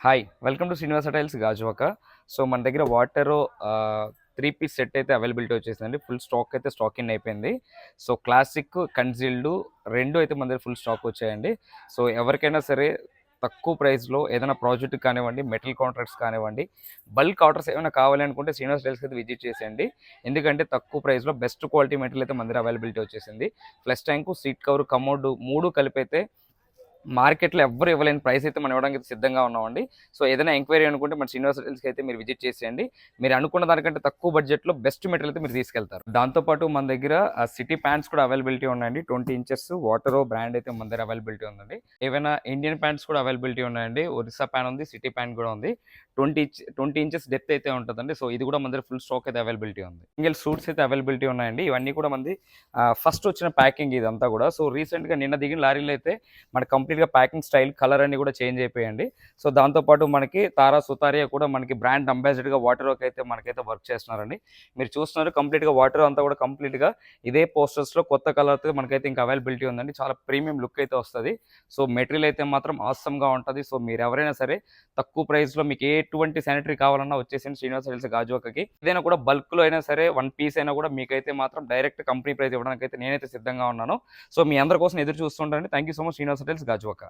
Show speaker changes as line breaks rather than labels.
Hi welcome to Srinivasa tiles Gajuwaka. So మన దగ్గర water 3 piece set అయితే అవైలబిలిటీ వచ్చేసిందండి. ఫుల్ స్టాక్ అయితే స్టాక్ ఇన్ అయిపోయింది. సో క్లాసిక్ కన్సీల్డ్ రెండు అయితే మన దగ్గర ఫుల్ స్టాక్ వచ్చాయండి. సో ఎవరికైనా సరే తక్కువ ప్రైస్లో ఏదైనా ప్రాజెక్ట్ కానివ్వండి, మెటల్ కాంట్రాక్ట్స్ కానివ్వండి, బల్క్ ఆర్డర్స్ ఏమైనా కావాలి అనుకుంటే శ్రీనివాస టైల్స్ అయితే విజిట్ చేసేయండి. ఎందుకంటే తక్కువ ప్రైస్లో బెస్ట్ క్వాలిటీ మెటీరియల్ అయితే మన దగ్గర అవైలబిలిటీ వచ్చేసింది. Flush tank, seat cover, commode మూడు కలిపి అయితే మార్కెట్లో ఎవ్వరు ఇవ్వలేని ప్రైస్ అయితే మనం ఇవ్వడానికి సిద్ధంగా ఉన్నామండి. సో ఏదైనా ఎంక్వైరీ అనుకుంటే మన శ్రీనివాస టైల్స్‌కి అయితే మీరు విజిట్ చేసేయండి. మీరు అనుకున్న దానికంటే తక్కువ బడ్జెట్‌లో బెస్ట్ మెటీరియల్ అయితే మీరు తీసుకెళ్తారు. దాంతో పాటు మన దగ్గర సిటీ ప్యాంట్స్ కూడా అవైలబిలిటీ ఉన్నాయండి. 20 ఇంచెస్ వాటరో బ్రాండ్ అయితే మన దగ్గర అవైలబిలిటీ ఉందండి. ఏవైనా ఇండియన్ ప్యాంట్స్ కూడా అవైలబిలిటీ ఉన్నాయండి. ఒరిస్సా ప్యాన్ ఉంది, సిటీ ప్యాంట్ కూడా ఉంది. 20 ఇంచెస్ డెప్త్ అయితే ఉంటుందండి. సో ఇది కూడా మన దగ్గర ఫుల్ స్టాక్ అయితే అవైలబిలిటీ ఉంది. సింగిల్ సూట్స్ అయితే అవైలబిలిటీ ఉన్నాయండి. ఇవన్నీ కూడా మనది ఫస్ట్ వచ్చిన ప్యాకింగ్ ఇదంతా కూడా. సో రీసెంట్‌గా నిన్న దిగిన లారీలో అయితే మన కంప్లీట్‌గా ప్యాకింగ్ స్టైల్, కలర్ అన్నీ కూడా చేంజ్ అయిపోయాయండి. సో దాంతోపాటు మనకి తారా సుతారియా కూడా మనకి బ్రాండ్ అంబాసిడర్‌గా వాటర్‌లోకి అయితే మనకైతే వర్క్ చేస్తున్నారండి. మీరు చూస్తున్నారు కంప్లీట్‌గా వాటర్ అంతా కూడా కంప్లీట్‌గా ఇదే పోస్టర్స్‌లో కొత్త కలర్‌తో మనకైతే ఇంకా అవైలబిలిటీ ఉందండి. చాలా ప్రీమియం లుక్ అయితే వస్తది. సో మెటీరియల్ అయితే మాత్రం ఆసమ్‌గా ఉంటది. సో మీరు ఎవరైనా సరే తక్కువ ప్రైస్‌లో మీకు ఎటువంటి శానిటరీ కావాలన్నా వచ్చేసేయండి శ్రీనివాస టైల్స్ గాజువాకకి. ఏదైనా కూడా బల్క్‌లో అయినా సరే 1 పీస్ అయినా కూడా మీకైతే మాత్రం డైరెక్ట్ కంపెనీ ప్రైస్ ఇవ్వడానికైతే నేనైతే సిద్ధంగా ఉన్నాను. సో మీ అందరి కోసం ఎదురు చూస్తుంటానండి. Thank you so much Srinivasa tiles Gajuwaka.